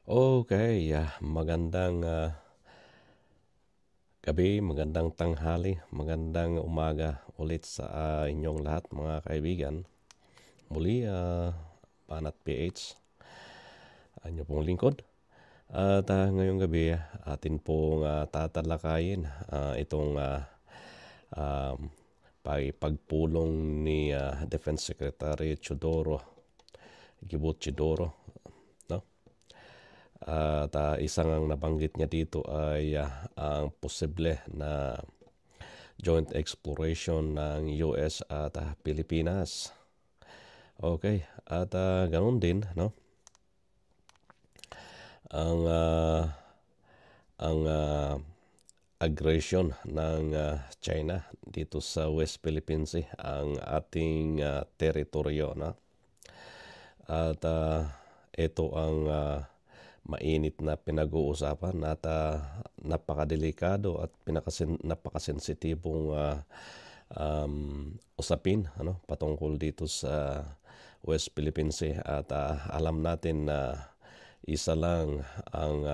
Okay, magandang gabi, magandang tanghali, magandang umaga ulit sa inyong lahat mga kaibigan. Muli, Banat PH, ang inyong pong lingkod. At ngayong gabi, atin pong tatalakayin itong pagpulong ni Defense Secretary Chodoro, Gibot Chodoro, no? At isang ang nabanggit niya dito ay ang posible na joint exploration ng US at Pilipinas. Okay, at ganun din, no? Ang aggression ng China dito sa West Philippine Sea, ang ating teritoryo, no? At ito ang mainit na pinag-uusapan at napakadelikado at napakasensitibong usapin, ano, patungkol dito sa West Philippine Sea. At alam natin na isa lang ang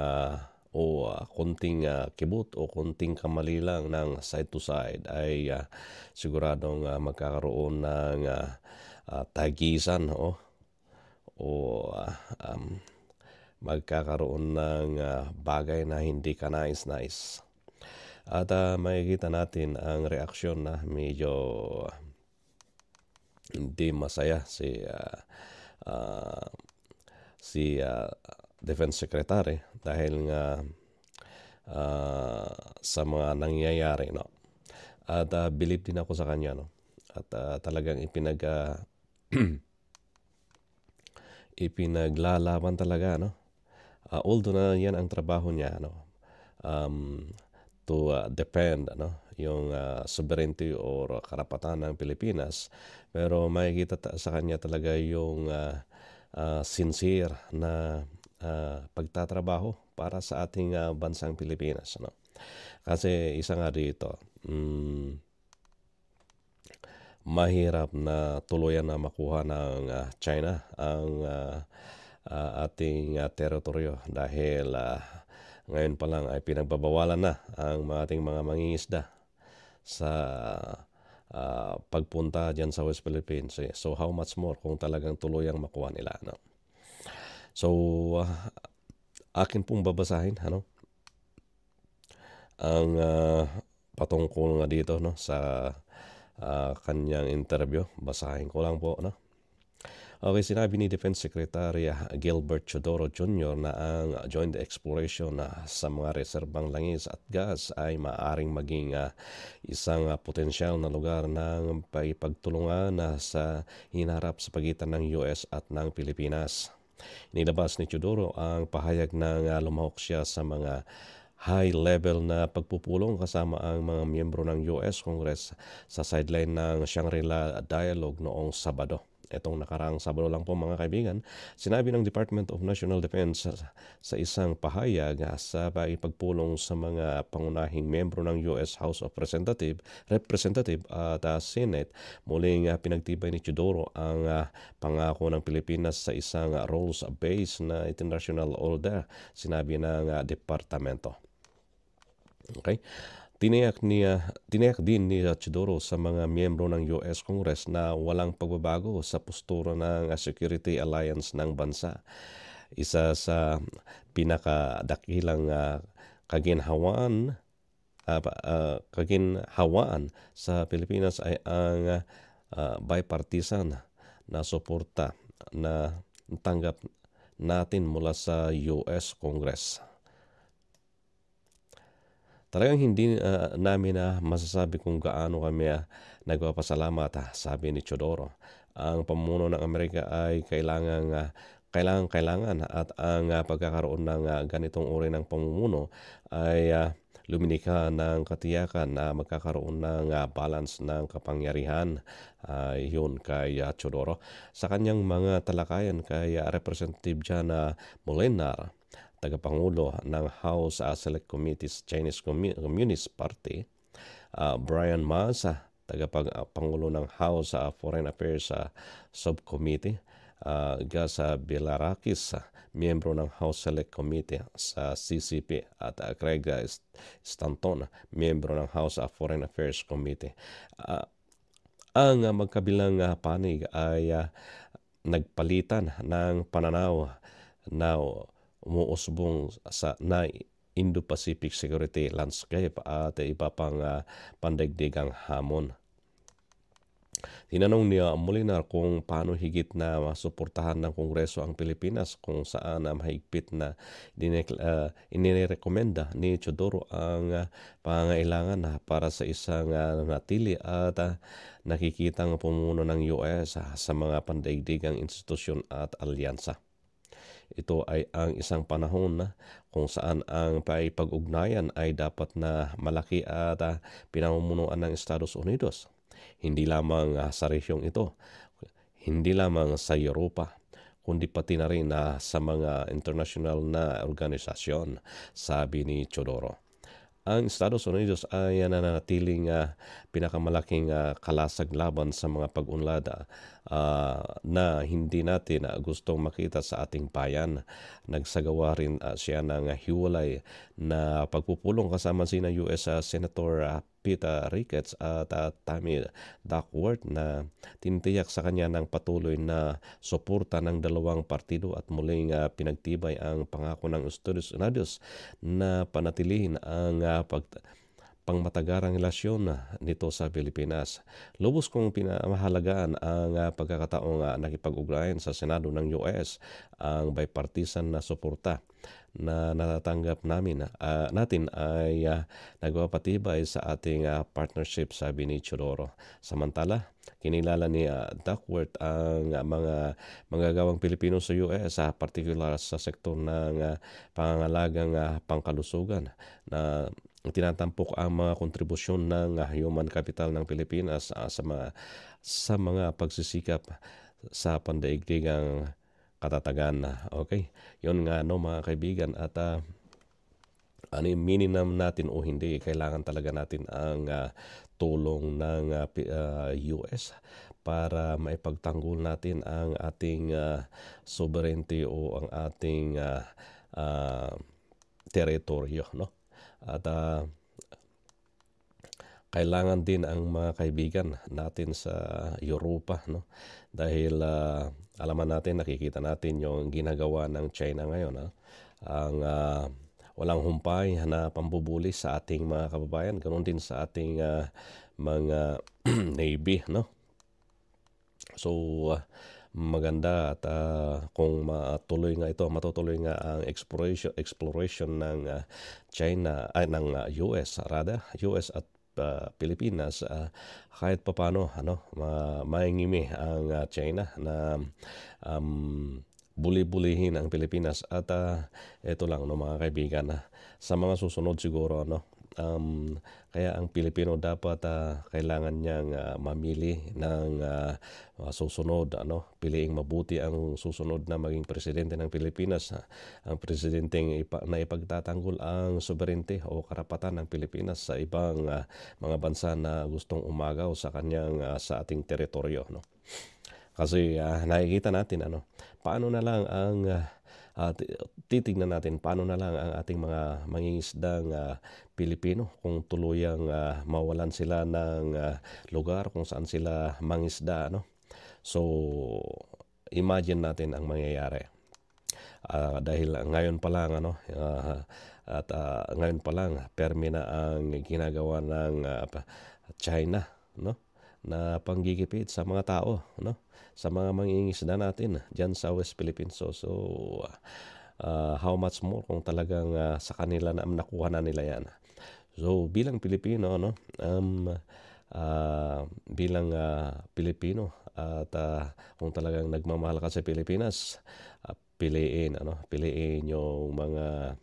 konting kibot o konting kamali lang ng side to side ay siguradong magkakaroon ng tagisan, o magkakaroon ng bagay na hindi ka nais-nais. At makikita natin ang reaksyon na medyo hindi masaya si Defense Secretary dahil nga sa mga nangyayari, no? At believe din ako sa kanya, no? At talagang ipinaglalaban talaga, no? Although na yan ang trabaho niya, no? To defend, no, yung sovereignty or karapatan ng Pilipinas, pero makikita sa kanya talaga yung sincere na pagtatrabaho para sa ating bansang Pilipinas, no? Kasi isa nga dito, mahirap na tuluyan na makuha ng China ang ating teritoryo dahil ngayon pa lang ay pinagbabawalan na ang ating mga mangingisda sa pagpunta dyan sa West Philippines. So how much more kung talagang tuluyang makuha nila, no? So akin pong babasahin, ano, ang patungkol nga dito, no, sa kanyang interview. Basahin ko lang po, no? Okay, sinabi ni Defense Secretary Gilbert Chodoro Jr. na ang joint exploration sa mga reserbang langis at gas ay maaaring maging isang potensyal na lugar ng pagtulungan sa hinarap sa pagitan ng US at ng Pilipinas. Nilabas ni Chodoro ang pahayag ng lumahok siya sa mga high-level na pagpupulong kasama ang mga miyembro ng US Congress sa sideline ng Shangri-La Dialogue noong Sabado. Itong nakaraang Sabado lang po mga kaibigan, sinabi ng Department of National Defense sa isang pahayag sa pagpulong sa mga pangunahing miyembro ng US House of Representative at Senate, muling pinagtibay ni Chodoro ang pangako ng Pilipinas sa isang rules-based na international order, sinabi ng departamento. Okay? Tiniyak din ni Chodoro sa mga miyembro ng US Congress na walang pagbabago sa postura ng security alliance ng bansa. Isa sa pinakadakilang kaginhawaan sa Pilipinas ay ang bipartisan na suporta na tanggap natin mula sa US Congress. Talagang hindi namin masasabi kung gaano kami nagpapasalamat, sabi ni Chodoro. Ang pamuno ng Amerika ay kailangan at ang pagkakaroon ng ganitong uri ng pamumuno ay lumilikha ng katiyakan na magkakaroon ng balance ng kapangyarihan. Yun kay Chodoro. Sa kanyang mga talakayan kay Representative Jana Molinar, tagapangulo ng House Select Committee's Chinese Communist Party, Brian Mas, tagapangulo ng House Foreign Affairs Subcommittee, Gas miyembro ng House Select Committee sa CCP, at Craig Stanton, miyembro ng House Foreign Affairs Committee. Ang magkabilang panig ay nagpalitan ng pananaw na umuusbong na Indo-Pacific security landscape at iba pang pandaigdigang hamon. Tinanong niya Molinar kung paano higit na masuportahan ng Kongreso ang Pilipinas, kung saan mahigpit na inirekomenda ni Teodoro ang pangangailangan para sa isang natili at nakikitang pumuno ng US sa mga pandaigdigang institusyon at alyansa. Ito ay ang isang panahon kung saan ang paipag-ugnayan ay dapat na malaki at pinamumunuan ng Estados Unidos. Hindi lamang sa rehiyon ito, hindi lamang sa Europa, kundi pati na rin sa mga international na organisasyon, sabi ni Teodoro. Ang Estados Unidos ay nananatiling pinakamalaking kalasag laban sa mga pag-unlad na hindi natin gustong makita sa ating bayan. Nagsagawa rin siya ng hiwalay na pagpupulong kasama sina US Senator Pete Ricketts at Tammy Duckworth na tinitiyak sa kanya ng patuloy na suporta ng dalawang partido at muling pinagtibay ang pangako ng Estados Unidos na panatilihin ang pangmatagarang relasyon nito sa Pilipinas. Lubos kong pinamahalagaan ang pagkakataong nakipag-ugnayan sa Senado ng US ang bipartisan na suporta na natatanggap natin ay nagpapatibay sa ating partnership, sabi ni Teodoro. Samantala, kinilala ni Duckworth ang mga manggagawang Pilipino sa US, partikular sa sektor ng pangangalagang pangkalusugan, na tinatampok ang mga kontribusyon ng human capital ng Pilipinas sa mga pagsisikap sa pandaigdigang katatagan. Okay? Yun nga mga kaibigan, at mininam natin o hindi, kailangan talaga natin ang tulong ng US para maipagtanggol natin ang ating sovereignty o ang ating teritoryo, no? At kailangan din ang mga kaibigan natin sa Europa, no? Dahil alaman natin, nakikita natin yung ginagawa ng China ngayon, ang walang humpay na pambubuli sa ating mga kababayan, ganoon din sa ating mga Navy, no? So maganda at kung matutuloy nga ang exploration ng China ay ng US at Pilipinas, kahit papaano maingimi ang China na buli-bulihin ang Pilipinas. At ito lang mga kaibigan, sa mga susunod siguro kaya ang Pilipino dapat kailangan niyang mamili ng susunod, piliing mabuti ang susunod na maging presidente ng Pilipinas, ang presidenteng na ipagtatanggol ang sovereignty o karapatan ng Pilipinas sa ibang mga bansa na gustong umagaw sa ating teritoryo, no? Kasi nakikita natin paano na lang ang titignan natin paano na lang ang ating mga mangingisdang Pilipino kung tuluyang mawalan sila ng lugar kung saan sila mangisda, no? So imagine natin ang mangyayari. Dahil ngayon pa lang ngayon pa lang permi na ang ginagawa ng China, no, na panggigipit sa mga tao, no, sa mga mangingisda natin diyan sa West Philippines. So how much more kung talagang sa kanila na nakuha na nila yan. So bilang Pilipino, Pilipino at kung talagang nagmamahal ka sa Pilipinas, piliin yung mga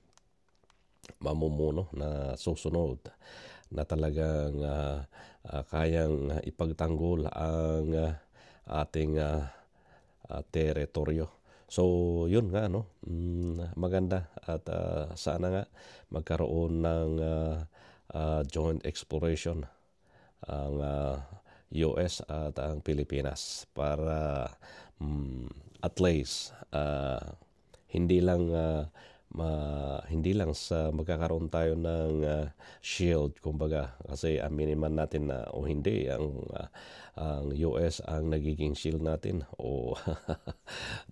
mamumuno na susunod na talagang kayang ipagtanggol ang ating teritoryo. So yun nga, maganda at sana nga magkaroon ng joint exploration ang US at ang Pilipinas para at least hindi lang hindi lang sa magkakaroon tayo ng shield, kumbaga, kasi aminin man natin na o hindi ang US ang nagiging shield natin, o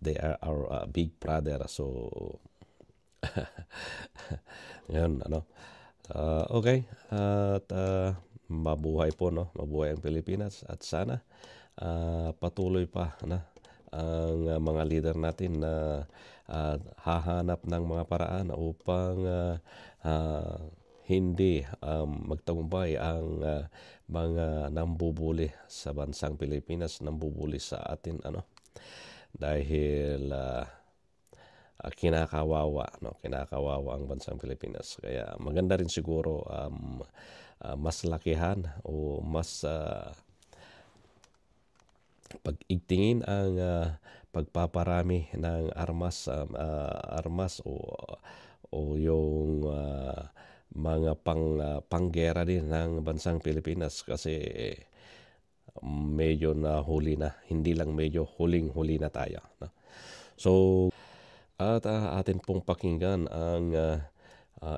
they are our big brother. So ngayon, okay, at mabuhay po, no, mabuhay ang Pilipinas, at sana patuloy pa na ang mga leader natin na hahanap ng mga paraan upang hindi magtagumpay ang mga nambubuli sa bansang Pilipinas, nambubuli sa atin, dahil kinakawawa, no, kinakawawa ang bansang Pilipinas. Kaya maganda rin siguro mas lakihan o mas pag-igtingin ang pagpaparami ng armas o yung mga panggera din ng bansang Pilipinas, kasi medyo nahuli na, hindi lang medyo, huling-huli na tayo, no? So at atin pong pakinggan ang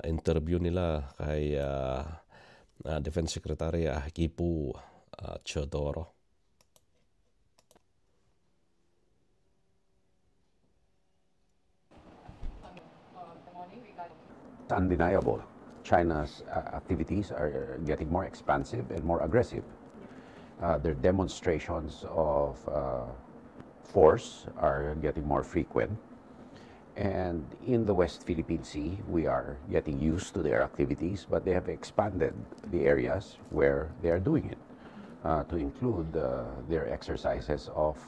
interview nila kay Defense Secretary Kipu Teodoro. It's undeniable. China's activities are getting more expansive and more aggressive. Their demonstrations of force are getting more frequent. And in the West Philippine Sea, we are getting used to their activities, but they have expanded the areas where they are doing it, to include their exercises of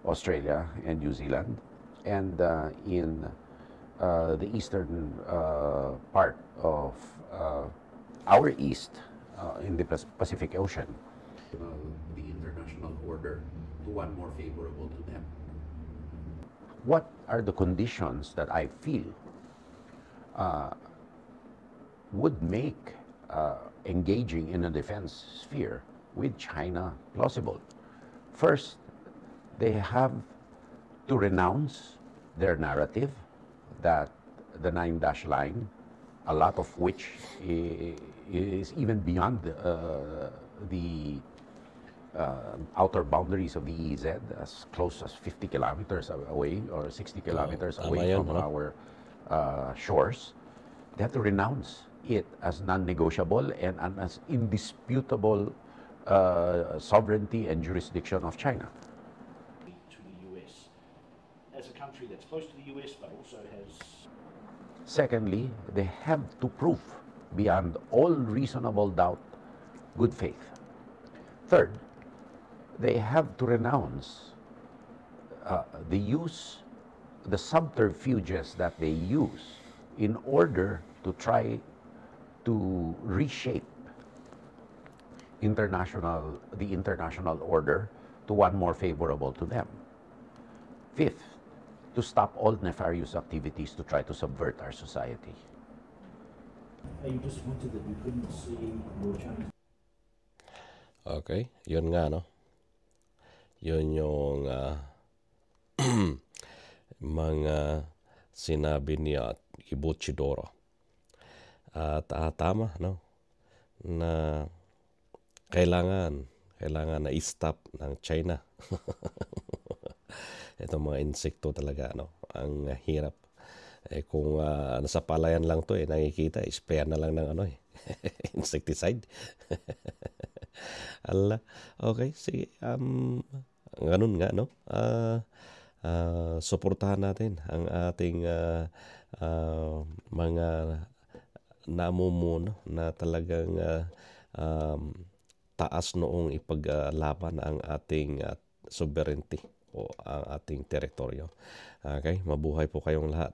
Australia and New Zealand, and in the eastern part of our east, in the Pacific Ocean. The international order to one more favorable to them. What are the conditions that I feel would make engaging in a defense sphere with China plausible? First, they have to renounce their narrative that the 9-dash line, a lot of which is even beyond the outer boundaries of the EEZ, as close as 50 kilometers away or 60 kilometers away from our shores. They have to renounce it as non-negotiable and as indisputable sovereignty and jurisdiction of China. To the US, as a country that's close to the US but also has... Secondly, they have to prove beyond all reasonable doubt good faith. Third, they have to renounce the subterfuges that they use in order to try to reshape the international order to one more favorable to them. Fifth, to stop all nefarious activities to try to subvert our society. Are you disappointed that you couldn't see more Chinese? Okay, yun nga, no? Yun yung mga sinabi ni Kipu Teodoro. At tama, no? Na kailangan na i-stop ng China. Itong mga insekto talaga, no? Ang hirap. Kung nasa palayan lang to, nakikita, sprayan na lang ng insecticide. Ala, okay, sige. Ganun nga, no? Suportahan natin ang ating mga namumuno na talagang taas noong ipaglaban ang ating sovereignty o ang ating teritoryo. Okay, mabuhay po kayong lahat.